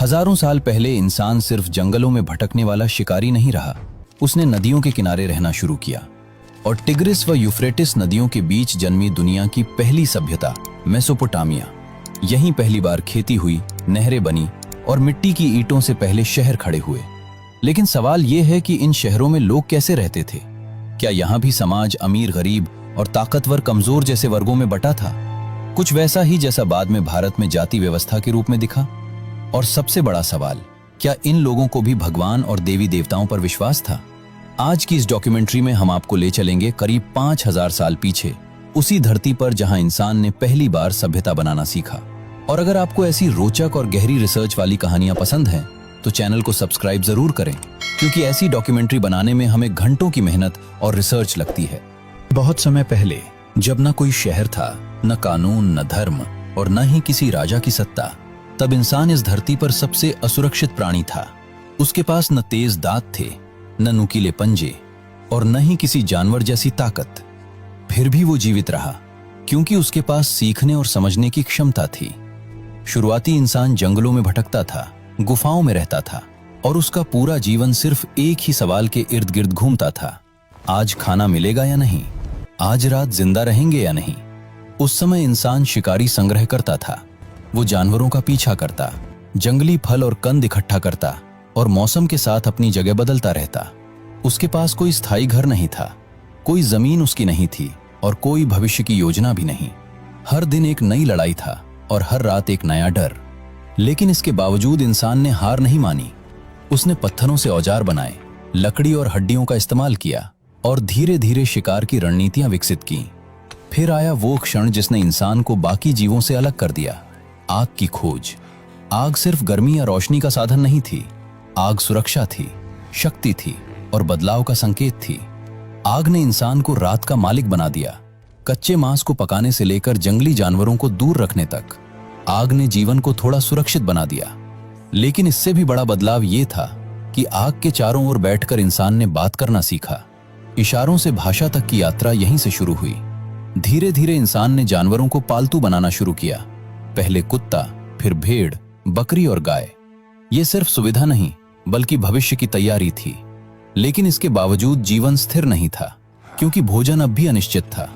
हजारों साल पहले इंसान सिर्फ जंगलों में भटकने वाला शिकारी नहीं रहा, उसने नदियों के किनारे रहना शुरू किया और टिग्रिस व यूफ्रेटिस नदियों के बीच जन्मी दुनिया की पहली सभ्यता मेसोपोटामिया। यहीं पहली बार खेती हुई, नहरें बनी और मिट्टी की ईंटों से पहले शहर खड़े हुए। लेकिन सवाल यह है कि इन शहरों में लोग कैसे रहते थे? क्या यहाँ भी समाज अमीर गरीब और ताकतवर कमजोर जैसे वर्गों में बटा था? कुछ वैसा ही जैसा बाद में भारत में जाति व्यवस्था के रूप में दिखा? और सबसे बड़ा सवाल, क्या इन लोगों को भी भगवान और देवी देवताओं पर विश्वास था? आज की इस डॉक्यूमेंट्री में हम आपको ले चलेंगे करीब 5000 साल पीछे, उसी धरती पर जहां इंसान ने पहली बार सभ्यता बनाना सीखा। और अगर आपको ऐसी रोचक और गहरी रिसर्च वाली कहानियां पसंद हैं तो चैनल को सब्सक्राइब जरूर करें, क्योंकि ऐसी डॉक्यूमेंट्री बनाने में हमें घंटों की मेहनत और रिसर्च लगती है। बहुत समय पहले, जब न कोई शहर था, न कानून, न धर्म और न ही किसी राजा की सत्ता, तब इंसान इस धरती पर सबसे असुरक्षित प्राणी था। उसके पास न तेज दांत थे, न नुकीले पंजे और न ही किसी जानवर जैसी ताकत। फिर भी वो जीवित रहा, क्योंकि उसके पास सीखने और समझने की क्षमता थी। शुरुआती इंसान जंगलों में भटकता था, गुफाओं में रहता था और उसका पूरा जीवन सिर्फ एक ही सवाल के इर्द गिर्द घूमता था, आज खाना मिलेगा या नहीं, आज रात जिंदा रहेंगे या नहीं। उस समय इंसान शिकारी संग्रह करता था, वो जानवरों का पीछा करता, जंगली फल और कंद इकट्ठा करता और मौसम के साथ अपनी जगह बदलता रहता। उसके पास कोई स्थायी घर नहीं था, कोई जमीन उसकी नहीं थी और कोई भविष्य की योजना भी नहीं। हर दिन एक नई लड़ाई था और हर रात एक नया डर। लेकिन इसके बावजूद इंसान ने हार नहीं मानी। उसने पत्थरों से औजार बनाए, लकड़ी और हड्डियों का इस्तेमाल किया और धीरे धीरे शिकार की रणनीतियां विकसित की। फिर आया वो क्षण जिसने इंसान को बाकी जीवों से अलग कर दिया, आग की खोज। आग सिर्फ गर्मी या रोशनी का साधन नहीं थी, आग सुरक्षा थी, शक्ति थी और बदलाव का संकेत थी। आग ने इंसान को रात का मालिक बना दिया, कच्चे मांस को पकाने से लेकर जंगली जानवरों को दूर रखने तक। आग ने जीवन को थोड़ा सुरक्षित बना दिया। लेकिन इससे भी बड़ा बदलाव ये था कि आग के चारों ओर बैठकर इंसान ने बात करना सीखा। इशारों से भाषा तक की यात्रा यहीं से शुरू हुई। धीरे धीरे इंसान ने जानवरों को पालतू बनाना शुरू किया, पहले कुत्ता, फिर भेड़, बकरी और गाय। ये सिर्फ सुविधा नहीं बल्कि भविष्य की तैयारी थी। लेकिन इसके बावजूद जीवन स्थिर नहीं था, क्योंकि भोजन अब भी अनिश्चित था,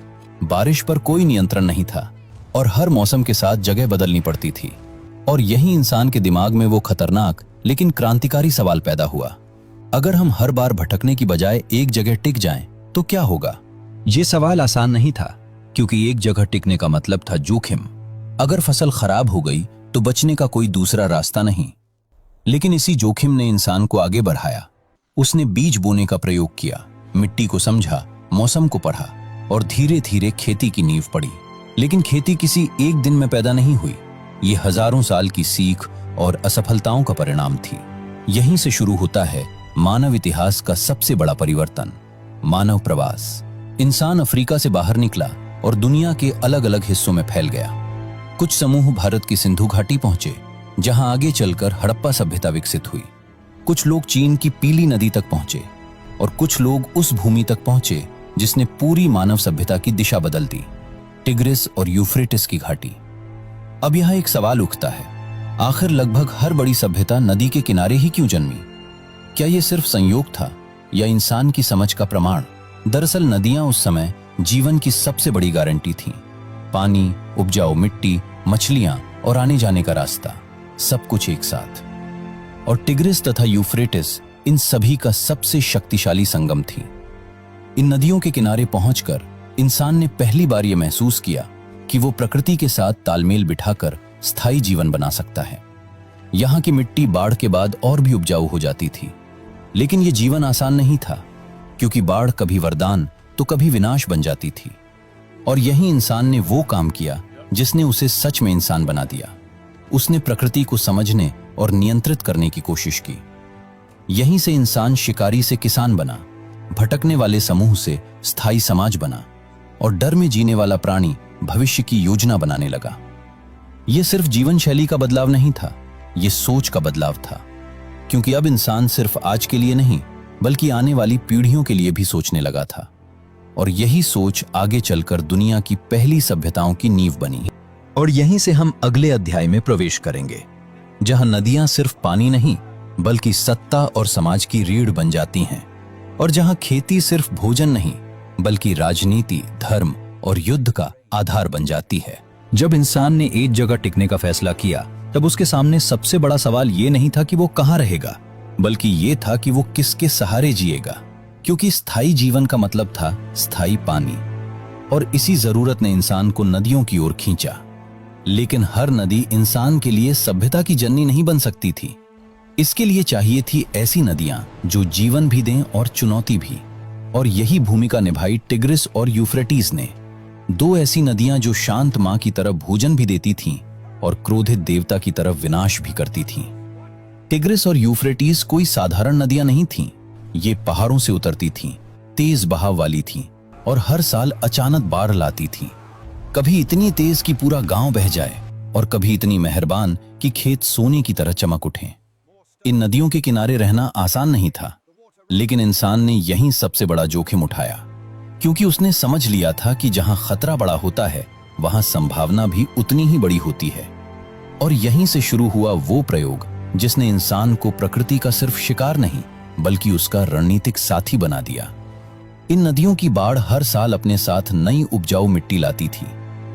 बारिश पर कोई नियंत्रण नहीं था और हर मौसम के साथ जगह बदलनी पड़ती थी। और यही इंसान के दिमाग में वो खतरनाक लेकिन क्रांतिकारी सवाल पैदा हुआ, अगर हम हर बार भटकने की बजाय एक जगह टिक जाएं तो क्या होगा? ये सवाल आसान नहीं था, क्योंकि एक जगह टिकने का मतलब था जोखिम। अगर फसल खराब हो गई तो बचने का कोई दूसरा रास्ता नहीं। लेकिन इसी जोखिम ने इंसान को आगे बढ़ाया। उसने बीज बोने का प्रयोग किया, मिट्टी को समझा, मौसम को पढ़ा और धीरे धीरे खेती की नींव पड़ी। लेकिन खेती किसी एक दिन में पैदा नहीं हुई, ये हजारों साल की सीख और असफलताओं का परिणाम थी। यहीं से शुरू होता है मानव इतिहास का सबसे बड़ा परिवर्तन, मानव प्रवास। इंसान अफ्रीका से बाहर निकला और दुनिया के अलग अलग हिस्सों में फैल गया। कुछ समूह भारत की सिंधु घाटी पहुंचे, जहां आगे चलकर हड़प्पा सभ्यता विकसित हुई। कुछ लोग चीन की पीली नदी तक पहुंचे और कुछ लोग उस भूमि तक पहुंचे जिसने पूरी मानव सभ्यता की दिशा बदल दी, टिग्रिस और यूफ्रेटिस की घाटी। अब यहाँ एक सवाल उठता है, आखिर लगभग हर बड़ी सभ्यता नदी के किनारे ही क्यों जन्मी? क्या यह सिर्फ संयोग था या इंसान की समझ का प्रमाण? दरअसल नदियां उस समय जीवन की सबसे बड़ी गारंटी थीं। पानी, उपजाऊ मिट्टी, मछलियां और आने जाने का रास्ता, सब कुछ एक साथ। और टिग्रिस तथा यूफ्रेटिस इन सभी का सबसे शक्तिशाली संगम थी। इन नदियों के किनारे पहुंचकर इंसान ने पहली बार यह महसूस किया कि वो प्रकृति के साथ तालमेल बिठाकर स्थायी जीवन बना सकता है। यहाँ की मिट्टी बाढ़ के बाद और भी उपजाऊ हो जाती थी, लेकिन यह जीवन आसान नहीं था, क्योंकि बाढ़ कभी वरदान तो कभी विनाश बन जाती थी। और यही इंसान ने वो काम किया जिसने उसे सच में इंसान बना दिया। उसने प्रकृति को समझने और नियंत्रित करने की कोशिश की। यहीं से इंसान शिकारी से किसान बना, भटकने वाले समूह से स्थायी समाज बना और डर में जीने वाला प्राणी भविष्य की योजना बनाने लगा। यह सिर्फ जीवन शैली का बदलाव नहीं था, यह सोच का बदलाव था, क्योंकि अब इंसान सिर्फ आज के लिए नहीं बल्कि आने वाली पीढ़ियों के लिए भी सोचने लगा था। और यही सोच आगे चलकर दुनिया की पहली सभ्यताओं की नींव बनी। और यहीं से हम अगले अध्याय में प्रवेश करेंगे, जहां नदियां सिर्फ पानी नहीं बल्कि सत्ता और समाज की रीढ़ बन जाती हैं, और जहां खेती सिर्फ भोजन नहीं बल्कि राजनीति, धर्म और युद्ध का आधार बन जाती है। जब इंसान ने एक जगह टिकने का फैसला किया, तब उसके सामने सबसे बड़ा सवाल ये नहीं था कि वो कहां रहेगा, बल्कि ये था कि वो किसके सहारे जिएगा, क्योंकि स्थायी जीवन का मतलब था स्थायी पानी। और इसी जरूरत ने इंसान को नदियों की ओर खींचा। लेकिन हर नदी इंसान के लिए सभ्यता की जननी नहीं बन सकती थी। इसके लिए चाहिए थी ऐसी नदियां जो जीवन भी दें और चुनौती भी। और यही भूमिका निभाई टिग्रिस और यूफ्रेटिस ने, दो ऐसी नदियां जो शांत मां की तरफ भोजन भी देती थीं और क्रोधित देवता की तरफ विनाश भी करती थीं। टिग्रिस और यूफ्रेटिस कोई साधारण नदियां नहीं थीं। ये पहाड़ों से उतरती थीं, तेज बहाव वाली थीं और हर साल अचानक बाढ़ लाती थीं। कभी इतनी तेज कि पूरा गांव बह जाए और कभी इतनी मेहरबान कि खेत सोने की तरह चमक उठें। इन नदियों के किनारे रहना आसान नहीं था, लेकिन इंसान ने यहीं सबसे बड़ा जोखिम उठाया, क्योंकि उसने समझ लिया था कि जहां खतरा बड़ा होता है वहां संभावना भी उतनी ही बड़ी होती है। और यहीं से शुरू हुआ वो प्रयोग जिसने इंसान को प्रकृति का सिर्फ शिकार नहीं बल्कि उसका रणनीतिक साथी बना दिया। इन नदियों की बाढ़ हर साल अपने साथ नई उपजाऊ मिट्टी लाती थी,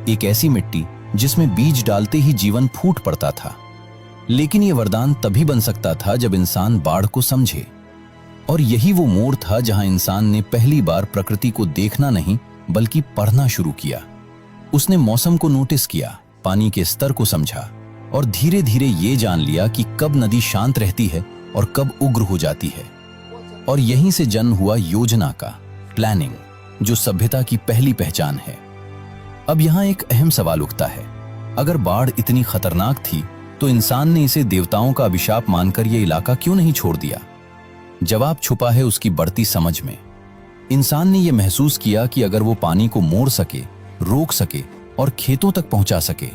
एक ऐसी मिट्टी जिसमें बीज डालते ही जीवन फूट पड़ता था। लेकिन यह वरदान तभी बन सकता था जब इंसान बाढ़ को समझे। और यही वो मोड़ था जहां इंसान ने पहली बार प्रकृति को देखना नहीं बल्कि पढ़ना शुरू किया। उसने मौसम को नोटिस किया, पानी के स्तर को समझा और धीरे धीरे ये जान लिया कि कब नदी शांत रहती है और कब उग्र हो जाती है। और यहीं से जन्म हुआ योजना का, प्लानिंग, जो सभ्यता की पहली पहचान है। अब यहां एक अहम सवाल उठता है, अगर बाढ़ इतनी खतरनाक थी तो इंसान ने इसे देवताओं का अभिशाप मानकर यह इलाका क्यों नहीं छोड़ दिया? जवाब छुपा है उसकी बढ़ती समझ में। इंसान ने यह महसूस किया कि अगर वो पानी को मोड़ सके, रोक सके और खेतों तक पहुंचा सके,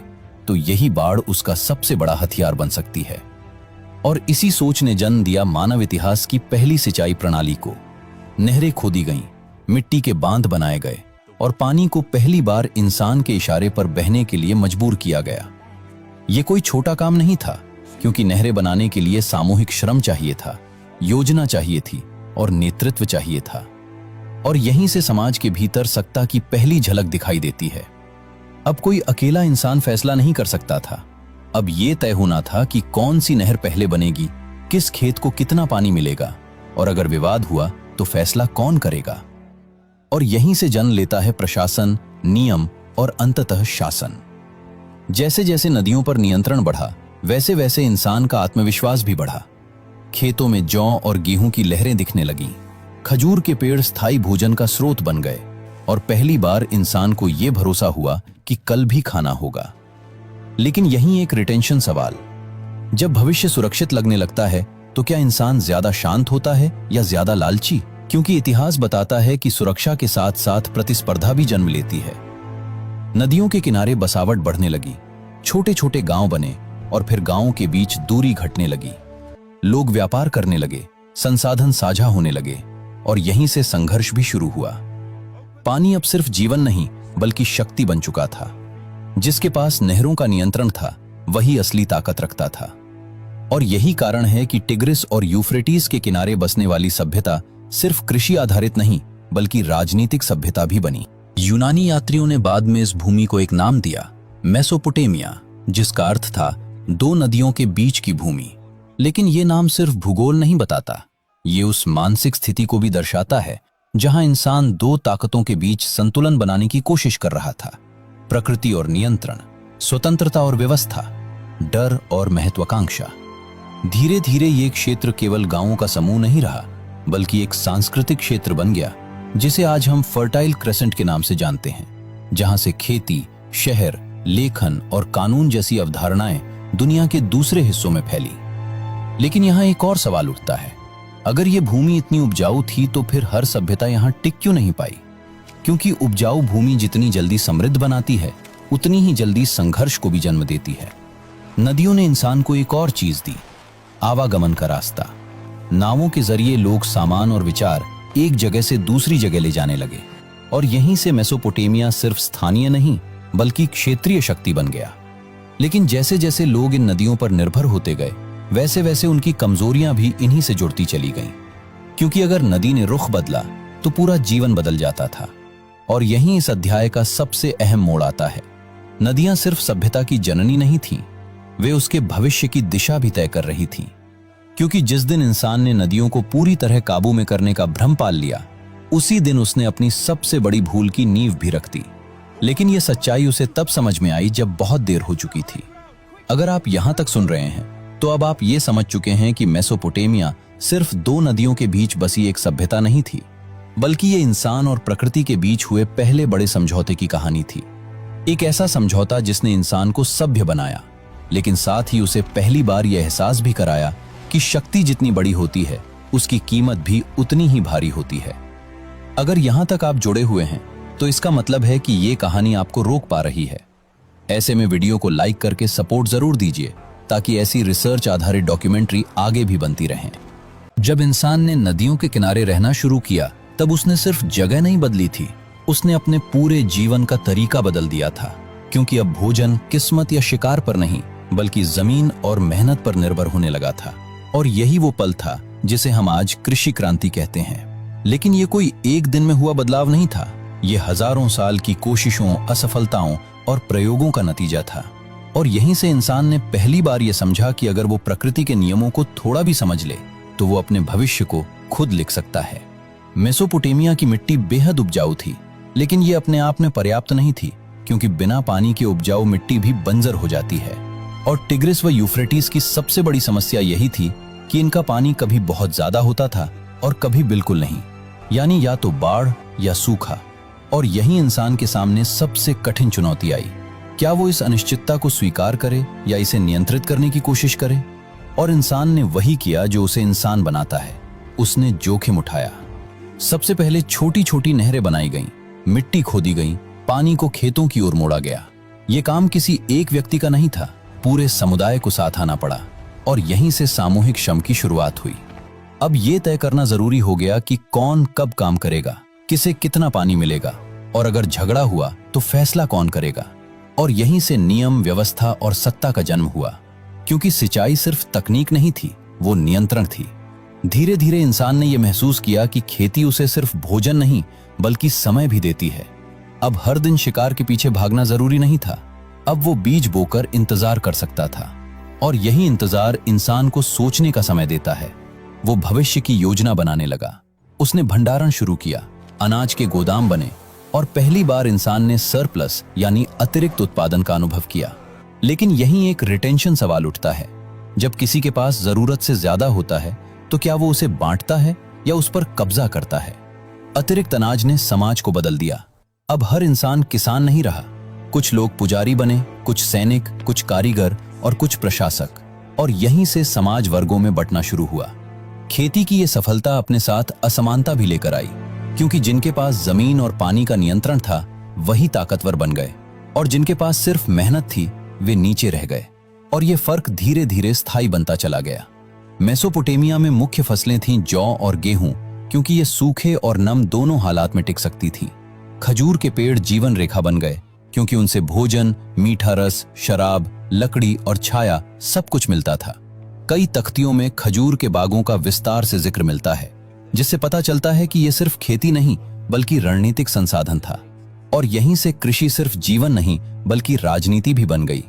तो यही बाढ़ उसका सबसे बड़ा हथियार बन सकती है। और इसी सोच ने जन्म दिया मानव इतिहास की पहली सिंचाई प्रणाली को। नहरें खोदी गईं, मिट्टी के बांध बनाए गए और पानी को पहली बार इंसान के इशारे पर बहने के लिए मजबूर किया गया। यह कोई छोटा काम नहीं था, क्योंकि नहरें बनाने के लिए सामूहिक श्रम चाहिए था, योजना चाहिए थी और नेतृत्व चाहिए था। और यहीं से समाज के भीतर सत्ता की पहली झलक दिखाई देती है। अब कोई अकेला इंसान फैसला नहीं कर सकता था। अब यह तय होना था कि कौन सी नहर पहले बनेगी, किस खेत को कितना पानी मिलेगा, और अगर विवाद हुआ तो फैसला कौन करेगा। और यहीं से जन्म लेता है प्रशासन, नियम और अंततः शासन। जैसे जैसे नदियों पर नियंत्रण बढ़ा, वैसे वैसे इंसान का आत्मविश्वास भी बढ़ा। खेतों में जौ और गेहूं की लहरें दिखने लगीं, खजूर के पेड़ स्थायी भोजन का स्रोत बन गए और पहली बार इंसान को यह भरोसा हुआ कि कल भी खाना होगा। लेकिन यहीं एक रिटेंशन सवाल, जब भविष्य सुरक्षित लगने लगता है तो क्या इंसान ज्यादा शांत होता है या ज्यादा लालची? क्योंकि इतिहास बताता है कि सुरक्षा के साथ साथ प्रतिस्पर्धा भी जन्म लेती है। नदियों के किनारे बसावट बढ़ने लगी, छोटे छोटे गांव बने और फिर गांवों के बीच दूरी घटने लगी। लोग व्यापार करने लगे, संसाधन साझा होने लगे और यहीं से संघर्ष भी शुरू हुआ। पानी अब सिर्फ जीवन नहीं बल्कि शक्ति बन चुका था। जिसके पास नहरों का नियंत्रण था वही असली ताकत रखता था। और यही कारण है कि टिग्रिस और यूफ्रेटिस के किनारे बसने वाली सभ्यता सिर्फ कृषि आधारित नहीं बल्कि राजनीतिक सभ्यता भी बनी। यूनानी यात्रियों ने बाद में इस भूमि को एक नाम दिया, मेसोपोटामिया, जिसका अर्थ था दो नदियों के बीच की भूमि। लेकिन यह नाम सिर्फ भूगोल नहीं बताता, ये उस मानसिक स्थिति को भी दर्शाता है जहां इंसान दो ताकतों के बीच संतुलन बनाने की कोशिश कर रहा था, प्रकृति और नियंत्रण, स्वतंत्रता और व्यवस्था, डर और महत्वाकांक्षा। धीरे धीरे ये क्षेत्र केवल गांवों का समूह नहीं रहा बल्कि एक सांस्कृतिक क्षेत्र बन गया, जिसे आज हम फर्टाइल क्रेसेंट के नाम से जानते हैं, जहां से खेती, शहर, लेखन और कानून जैसी अवधारणाएं दुनिया के दूसरे हिस्सों में फैली। लेकिन यहां एक और सवाल उठता है, अगर ये भूमि इतनी उपजाऊ थी तो फिर हर सभ्यता यहां टिक क्यों नहीं पाई? क्योंकि उपजाऊ भूमि जितनी जल्दी समृद्ध बनाती है उतनी ही जल्दी संघर्ष को भी जन्म देती है। नदियों ने इंसान को एक और चीज दी, आवागमन का रास्ता। नावों के जरिए लोग सामान और विचार एक जगह से दूसरी जगह ले जाने लगे और यहीं से मेसोपोटामिया सिर्फ स्थानीय नहीं बल्कि क्षेत्रीय शक्ति बन गया। लेकिन जैसे जैसे लोग इन नदियों पर निर्भर होते गए, वैसे वैसे उनकी कमजोरियां भी इन्हीं से जुड़ती चली गईं। क्योंकि अगर नदी ने रुख बदला तो पूरा जीवन बदल जाता था। और यहीं इस अध्याय का सबसे अहम मोड़ आता है। नदियां सिर्फ सभ्यता की जननी नहीं थीं, वे उसके भविष्य की दिशा भी तय कर रही थीं। क्योंकि जिस दिन इंसान ने नदियों को पूरी तरह काबू में करने का भ्रम पाल लिया, उसी दिन उसने अपनी सबसे बड़ी भूल की नींव भी रख दी। लेकिन यह सच्चाई उसे तब समझ में आई जब बहुत देर हो चुकी थी। अगर आप यहां तक सुन रहे हैं तो अब आप ये समझ चुके हैं कि मेसोपोटामिया सिर्फ दो नदियों के बीच बसी एक सभ्यता नहीं थी, बल्कि ये इंसान और प्रकृति के बीच हुए पहले बड़े समझौते की कहानी थी। एक ऐसा समझौता जिसने इंसान को सभ्य बनाया, लेकिन साथ ही उसे पहली बार यह एहसास भी कराया कि शक्ति जितनी बड़ी होती है, उसकी कीमत भी उतनी ही भारी होती है। अगर यहां तक आप जुड़े हुए हैं तो इसका मतलब है कि ये कहानी आपको रोक पा रही है। ऐसे में वीडियो को लाइक करके सपोर्ट जरूर दीजिए, ताकि ऐसी रिसर्च आधारित डॉक्यूमेंट्री आगे भी बनती रहें। जब इंसान ने नदियों के किनारे रहना शुरू किया, तब उसने सिर्फ जगह नहीं बदली थी, उसने अपने पूरे जीवन का तरीका बदल दिया था। क्योंकि अब भोजन किस्मत या शिकार पर नहीं, बल्कि जमीन और मेहनत पर निर्भर होने लगा था। और यही वो पल था जिसे हम आज कृषि क्रांति कहते हैं। लेकिन ये कोई एक दिन में हुआ बदलाव नहीं था, ये हजारों साल की कोशिशों, असफलताओं और प्रयोगों का नतीजा था। और यहीं से इंसान ने पहली बार यह समझा कि अगर वो प्रकृति के नियमों को थोड़ा भी समझ ले तो वो अपने भविष्य को खुद लिख सकता है। मेसोपोटामिया की मिट्टी बेहद उपजाऊ थी, लेकिन ये अपने आप में पर्याप्त नहीं थी, क्योंकि बिना पानी के उपजाऊ मिट्टी भी बंजर हो जाती है। और टिग्रिस व यूफ्रेटिस की सबसे बड़ी समस्या यही थी कि इनका पानी कभी बहुत ज्यादा होता था और कभी बिल्कुल नहीं, यानी या तो बाढ़ या सूखा। और यही इंसान के सामने सबसे कठिन चुनौती आई। क्या वो इस अनिश्चितता को स्वीकार करे या इसे नियंत्रित करने की कोशिश करे? और इंसान ने वही किया जो उसे इंसान बनाता है, उसने जोखिम उठाया। सबसे पहले छोटी छोटी नहरें बनाई गईं, मिट्टी खोदी गई, पानी को खेतों की ओर मोड़ा गया। ये काम किसी एक व्यक्ति का नहीं था, पूरे समुदाय को साथ आना पड़ा। और यहीं से सामूहिक श्रम की शुरुआत हुई। अब ये तय करना जरूरी हो गया कि कौन कब काम करेगा, किसे कितना पानी मिलेगा, और अगर झगड़ा हुआ तो फैसला कौन करेगा। और यहीं से नियम, व्यवस्था और सत्ता का जन्म हुआ। क्योंकि सिंचाई सिर्फ तकनीक नहीं थी, वो नियंत्रण थी। धीरे धीरे इंसान ने यह महसूस किया कि खेती उसे सिर्फ भोजन नहीं, बल्कि समय भी देती है। अब हर दिन शिकार के पीछे भागना जरूरी नहीं था, अब वो बीज बोकर इंतजार कर सकता था। और यही इंतजार इंसान को सोचने का समय देता है। वो भविष्य की योजना बनाने लगा। उसने भंडारण शुरू किया, अनाज के गोदाम बने, और पहली बार इंसान ने सरप्लस यानी अतिरिक्त उत्पादन का अनुभव किया। लेकिन यहीं एक रिटेंशन सवाल उठता है। जब किसी के पास जरूरत से ज्यादा होता है तो क्या वो उसे बांटता है या उस पर कब्जा करता है? अतिरिक्त अनाज ने समाज को बदल दिया। अब हर इंसान किसान नहीं रहा। कुछ लोग पुजारी बने, कुछ सैनिक, कुछ कारीगर और कुछ प्रशासक। और यहीं से समाज वर्गों में बंटना शुरू हुआ। खेती की ये सफलता अपने साथ असमानता भी लेकर आई, क्योंकि जिनके पास जमीन और पानी का नियंत्रण था वही ताकतवर बन गए, और जिनके पास सिर्फ मेहनत थी वे नीचे रह गए। और ये फर्क धीरे धीरे स्थायी बनता चला गया। मेसोपोटामिया में मुख्य फसलें थीं जौ और गेहूं, क्योंकि ये सूखे और नम दोनों हालात में टिक सकती थी। खजूर के पेड़ जीवन रेखा बन गए, क्योंकि उनसे भोजन, मीठा रस, शराब, लकड़ी और छाया सब कुछ मिलता था। कई तख्तियों में खजूर के बागों का विस्तार से जिक्र मिलता है, जिससे पता चलता है कि यह सिर्फ खेती नहीं बल्कि रणनीतिक संसाधन था। और यहीं से कृषि सिर्फ जीवन नहीं बल्कि राजनीति भी बन गई।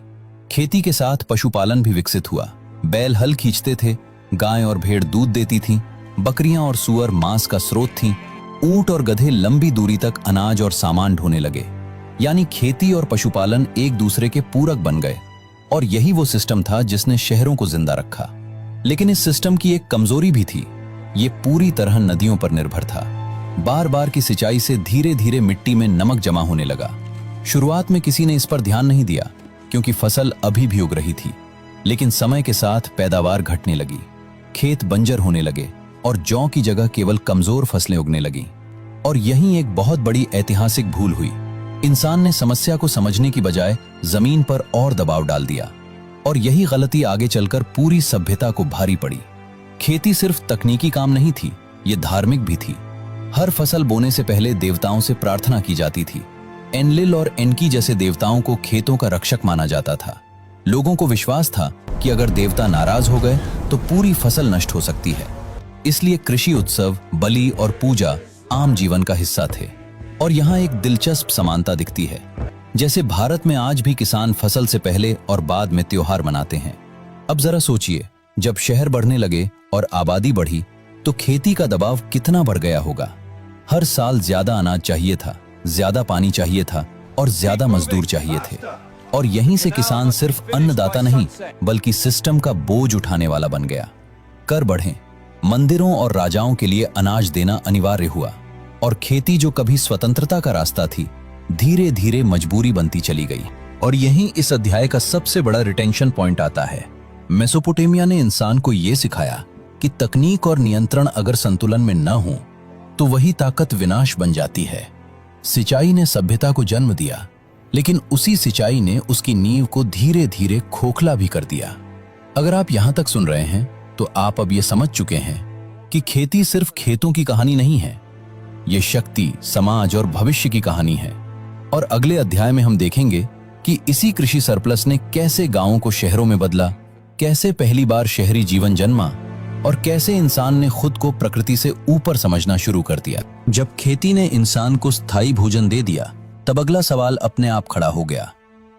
खेती के साथ पशुपालन भी विकसित हुआ। बैल हल खींचते थे, गाय और भेड़ दूध देती थीं, बकरियां और सूअर मांस का स्रोत थीं, ऊंट और गधे लंबी दूरी तक अनाज और सामान ढोने लगे। यानी खेती और पशुपालन एक दूसरे के पूरक बन गए। और यही वो सिस्टम था जिसने शहरों को जिंदा रखा। लेकिन इस सिस्टम की एक कमजोरी भी थी, ये पूरी तरह नदियों पर निर्भर था। बार बार की सिंचाई से धीरे धीरे मिट्टी में नमक जमा होने लगा। शुरुआत में किसी ने इस पर ध्यान नहीं दिया, क्योंकि फसल अभी भी उग रही थी। लेकिन समय के साथ पैदावार घटने लगी, खेत बंजर होने लगे और जौ की जगह केवल कमजोर फसलें उगने लगीं। और यहीं एक बहुत बड़ी ऐतिहासिक भूल हुई। इंसान ने समस्या को समझने की बजाय जमीन पर और दबाव डाल दिया, और यही गलती आगे चलकर पूरी सभ्यता को भारी पड़ी। खेती सिर्फ तकनीकी काम नहीं थी, ये धार्मिक भी थी। हर फसल बोने से पहले देवताओं से प्रार्थना की जाती थी। एनलिल और एनकी जैसे देवताओं को खेतों का रक्षक माना जाता था। लोगों को विश्वास था कि अगर देवता नाराज हो गए तो पूरी फसल नष्ट हो सकती है। इसलिए कृषि उत्सव, बलि और पूजा आम जीवन का हिस्सा थे। और यहाँ एक दिलचस्प समानता दिखती है। जैसे भारत में आज भी किसान फसल से पहले और बाद में त्योहार मनाते हैं। अब जरा सोचिए, जब शहर बढ़ने लगे और आबादी बढ़ी तो खेती का दबाव कितना बढ़ गया होगा। हर साल ज्यादा अनाज चाहिए था, ज्यादा पानी चाहिए था और ज्यादा मजदूर चाहिए थे। और यहीं से किसान सिर्फ अन्नदाता नहीं बल्कि सिस्टम का बोझ उठाने वाला बन गया। कर बढ़े, मंदिरों और राजाओं के लिए अनाज देना अनिवार्य हुआ और खेती जो कभी स्वतंत्रता का रास्ता थी, धीरे धीरे मजबूरी बनती चली गई। और यहीं इस अध्याय का सबसे बड़ा रिटेंशन पॉइंट आता है। मेसोपोटामिया ने इंसान को यह सिखाया कि तकनीक और नियंत्रण अगर संतुलन में न हो तो वही ताकत विनाश बन जाती है। सिंचाई ने सभ्यता को जन्म दिया, लेकिन उसी सिंचाई ने उसकी नींव को धीरे धीरे खोखला भी कर दिया। अगर आप यहां तक सुन रहे हैं तो आप अब यह समझ चुके हैं कि खेती सिर्फ खेतों की कहानी नहीं है, ये शक्ति, समाज और भविष्य की कहानी है। और अगले अध्याय में हम देखेंगे कि इसी कृषि सरप्लस ने कैसे गांवों को शहरों में बदला, कैसे पहली बार शहरी जीवन जन्मा और कैसे इंसान ने खुद को प्रकृति से ऊपर समझना शुरू कर दिया। जब खेती ने इंसान को स्थायी भोजन दे दिया, तब अगला सवाल अपने आप खड़ा हो गया।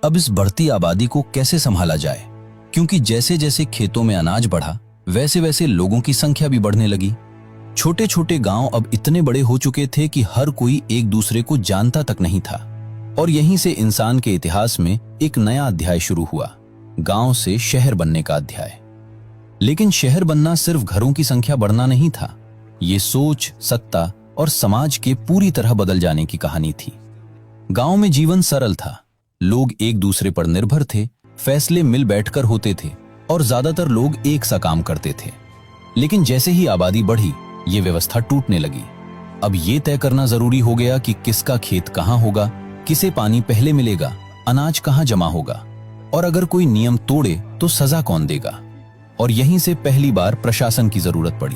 अब इस बढ़ती आबादी को कैसे संभाला जाए? क्योंकि जैसे जैसे खेतों में अनाज बढ़ा, वैसे वैसे लोगों की संख्या भी बढ़ने लगी। छोटे छोटे गांव अब इतने बड़े हो चुके थे कि हर कोई एक दूसरे को जानता तक नहीं था। और यहीं से इंसान के इतिहास में एक नया अध्याय शुरू हुआ, गांव से शहर बनने का अध्याय। लेकिन शहर बनना सिर्फ घरों की संख्या बढ़ना नहीं था, ये सोच, सत्ता और समाज के पूरी तरह बदल जाने की कहानी थी। गांव में जीवन सरल था, लोग एक दूसरे पर निर्भर थे, फैसले मिल बैठकर होते थे और ज्यादातर लोग एक सा काम करते थे। लेकिन जैसे ही आबादी बढ़ी, ये व्यवस्था टूटने लगी। अब ये तय करना जरूरी हो गया कि किसका खेत कहां होगा, किसे पानी पहले मिलेगा, अनाज कहां जमा होगा और अगर कोई नियम तोड़े तो सजा कौन देगा। और यहीं से पहली बार प्रशासन की जरूरत पड़ी,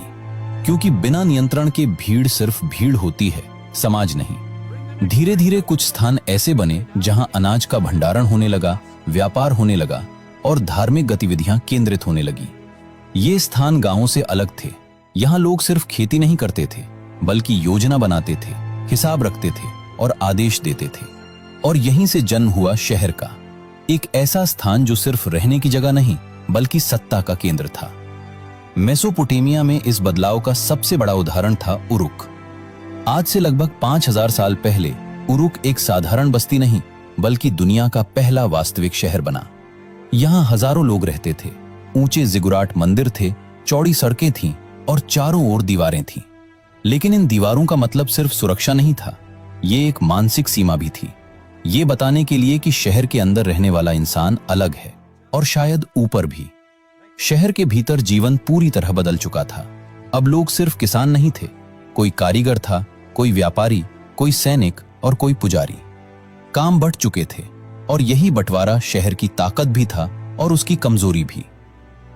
क्योंकि बिना नियंत्रण के भीड़ सिर्फ भीड़ होती है, समाज नहीं। धीरे धीरे कुछ स्थान ऐसे बने जहां अनाज का भंडारण होने लगा, व्यापार होने लगा और धार्मिक गतिविधियां केंद्रित होने लगी। ये स्थान गांवों से अलग थे। यहाँ लोग सिर्फ खेती नहीं करते थे बल्कि योजना बनाते थे, हिसाब रखते थे और आदेश देते थे। और यहीं से जन्म हुआ शहर का, एक ऐसा स्थान जो सिर्फ रहने की जगह नहीं बल्कि सत्ता का केंद्र था। मेसोपोटामिया में इस बदलाव का सबसे बड़ा उदाहरण था उरुक। आज से लगभग 5000 साल पहले उरुक एक साधारण बस्ती नहीं बल्कि दुनिया का पहला वास्तविक शहर बना। यहाँ हजारों लोग रहते थे, ऊंचे जिगुराट मंदिर थे, चौड़ी सड़कें थीं और चारों ओर दीवारें थीं। लेकिन इन दीवारों का मतलब सिर्फ सुरक्षा नहीं था, ये एक मानसिक सीमा भी थी, ये बताने के लिए कि शहर के अंदर रहने वाला इंसान अलग है और शायद ऊपर भी। शहर के भीतर जीवन पूरी तरह बदल चुका था। अब लोग सिर्फ किसान नहीं थे, कोई कारीगर था, कोई व्यापारी, कोई सैनिक और कोई पुजारी। काम बढ़ चुके थे और यही बंटवारा शहर की ताकत भी था और उसकी कमजोरी भी।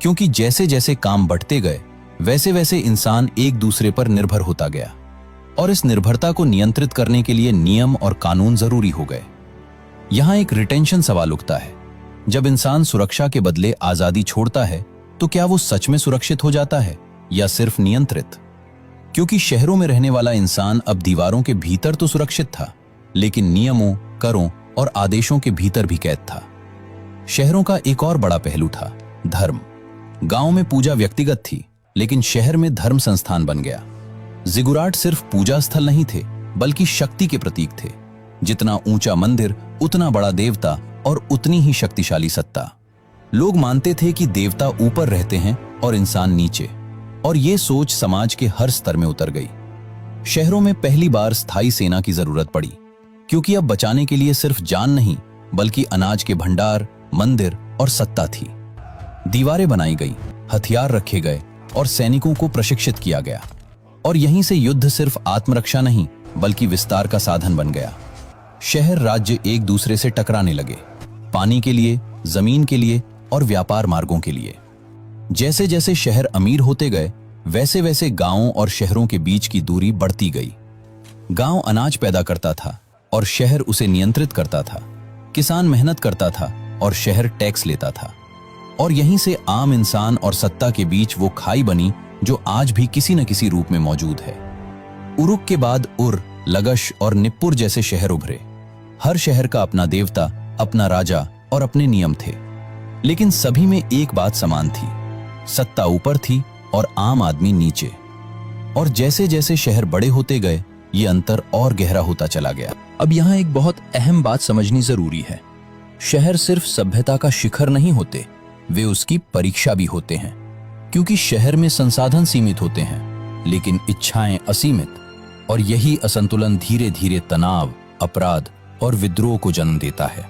क्योंकि जैसे जैसे काम बढ़ते गए वैसे वैसे इंसान एक दूसरे पर निर्भर होता गया और इस निर्भरता को नियंत्रित करने के लिए नियम और कानून जरूरी हो गए। यहां एक रिटेंशन सवाल उठता है, जब इंसान सुरक्षा के बदले आजादी छोड़ता है तो क्या वो सच में सुरक्षित हो जाता है या सिर्फ नियंत्रित? क्योंकि शहरों में रहने वाला इंसान अब दीवारों के भीतर तो सुरक्षित था, लेकिन नियमों, करों और आदेशों के भीतर भी कैद था। शहरों का एक और बड़ा पहलू था धर्म। गांव में पूजा व्यक्तिगत थी, लेकिन शहर में धर्म संस्थान बन गया। जिगुराट सिर्फ पूजा स्थल नहीं थे बल्कि शक्ति के प्रतीक थे। जितना ऊंचा मंदिर उतना बड़ा देवता और उतनी ही शक्तिशाली सत्ता। लोग मानते थे कि देवता ऊपर रहते हैं और इंसान नीचे, और ये सोच समाज के हर स्तर में उतर गई। शहरों में पहली बार स्थायी सेना की जरूरत पड़ी, क्योंकि अब बचाने के लिए सिर्फ जान नहीं बल्कि अनाज के भंडार, मंदिर और सत्ता थी। दीवारें बनाई गई, हथियार रखे गए और सैनिकों को प्रशिक्षित किया गया। और यहीं से युद्ध सिर्फ आत्मरक्षा नहीं बल्कि विस्तार का साधन बन गया। शहर राज्य एक दूसरे से टकराने लगे, पानी के लिए, जमीन के लिए और व्यापार मार्गों के लिए। जैसे जैसे शहर अमीर होते गए वैसे वैसे गांवों और शहरों के बीच की दूरी बढ़ती गई। गांव अनाज पैदा करता था और शहर उसे नियंत्रित करता था। किसान मेहनत करता था और शहर टैक्स लेता था। और यहीं से आम इंसान और सत्ता के बीच वो खाई बनी जो आज भी किसी न किसी रूप में मौजूद है। उरुक के बाद उर, लगश और निप्पुर जैसे शहर उभरे। हर शहर का अपना देवता, अपना राजा और अपने नियम थे, लेकिन सभी में एक बात समान थी, सत्ता ऊपर थी और आम आदमी नीचे। और जैसे जैसे शहर बड़े होते गए, ये अंतर और गहरा होता चला गया। अब यहाँ एक बहुत अहम बात समझनी जरूरी है। शहर सिर्फ सभ्यता का शिखर नहीं होते, वे उसकी परीक्षा भी होते हैं। क्योंकि शहर में संसाधन सीमित होते हैं, लेकिन इच्छाएं असीमित, और यही असंतुलन धीरे धीरे तनाव, अपराध और विद्रोह को जन्म देता है।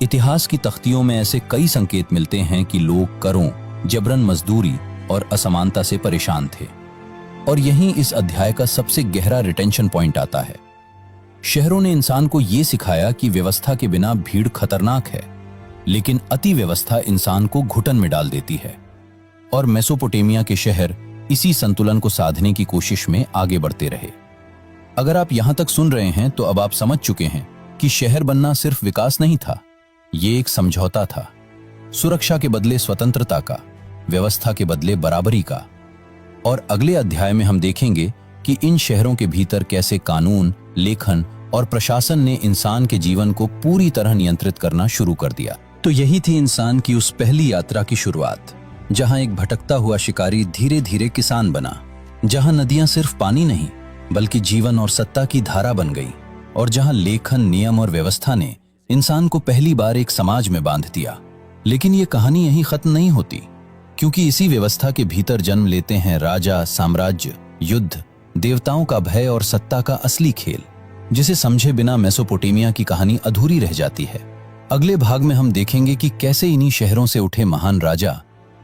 इतिहास की तख्तियों में ऐसे कई संकेत मिलते हैं कि लोग करों, जबरन मजदूरी और असमानता से परेशान थे। और यहीं इस अध्याय का सबसे गहरा रिटेंशन पॉइंट आता है। शहरों ने इंसान को यह सिखाया कि व्यवस्था के बिना भीड़ खतरनाक है, लेकिन अति व्यवस्था इंसान को घुटन में डाल देती है। और मेसोपोटामिया के शहर इसी संतुलन को साधने की कोशिश में आगे बढ़ते रहे। अगर आप यहां तक सुन रहे हैं तो अब आप समझ चुके हैं कि शहर बनना सिर्फ विकास नहीं था, ये एक समझौता था। सुरक्षा के बदले स्वतंत्रता का, व्यवस्था के बदले बराबरी का। और अगले अध्याय में हम देखेंगे कि इन शहरों के भीतर कैसे कानून, लेखन और प्रशासन ने इंसान के जीवन को पूरी तरह नियंत्रित करना शुरू कर दिया। तो यही थी इंसान की उस पहली यात्रा की शुरुआत, जहां एक भटकता हुआ शिकारी धीरे धीरे किसान बना, जहां नदियां सिर्फ पानी नहीं बल्कि जीवन और सत्ता की धारा बन गई, और जहां लेखन, नियम और व्यवस्था ने इंसान को पहली बार एक समाज में बांध दिया। लेकिन ये कहानी यहीं खत्म नहीं होती, क्योंकि इसी व्यवस्था के भीतर जन्म लेते हैं राजा, साम्राज्य, युद्ध, देवताओं का भय और सत्ता का असली खेल, जिसे समझे बिना मेसोपोटामिया की कहानी अधूरी रह जाती है। अगले भाग में हम देखेंगे कि कैसे इन्हीं शहरों से उठे महान राजा,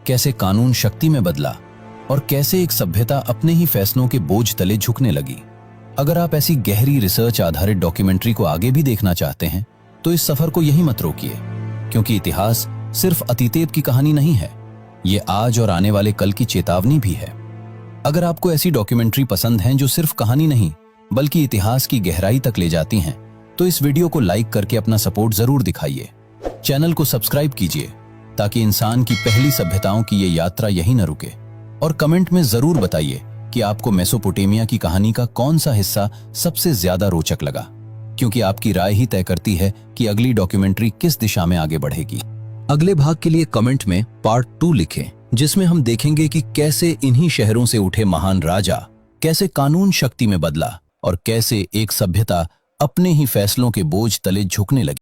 कैसे कानून शक्ति में बदला, और कैसे एक सभ्यता अपने ही फैसलों के बोझ तले झुकने लगी। अगर आप ऐसी गहरी रिसर्च आधारित डॉक्यूमेंट्री को आगे भी देखना चाहते हैं तो इस सफर को यहीं मत रोकिए, क्योंकि इतिहास सिर्फ अतीत की कहानी नहीं है, ये आज और आने वाले कल की चेतावनी भी है। अगर आपको ऐसी डॉक्यूमेंट्री पसंद हैं जो सिर्फ कहानी नहीं बल्कि इतिहास की गहराई तक ले जाती हैं, तो इस वीडियो को लाइक करके अपना सपोर्ट जरूर दिखाइए। चैनल को सब्सक्राइब कीजिए ताकि इंसान की पहली सभ्यताओं की ये यात्रा यहीं न रुके। और कमेंट में जरूर बताइए कि आपको मेसोपोटामिया की कहानी का कौन सा हिस्सा सबसे ज्यादा रोचक लगा, क्योंकि आपकी राय ही तय करती है कि अगली डॉक्यूमेंट्री किस दिशा में आगे बढ़ेगी। अगले भाग के लिए कमेंट में पार्ट 2 लिखें, जिसमें हम देखेंगे कि कैसे इन्हीं शहरों से उठे महान राजा, कैसे कानून शक्ति में बदला और कैसे एक सभ्यता अपने ही फैसलों के बोझ तले झुकने लगी।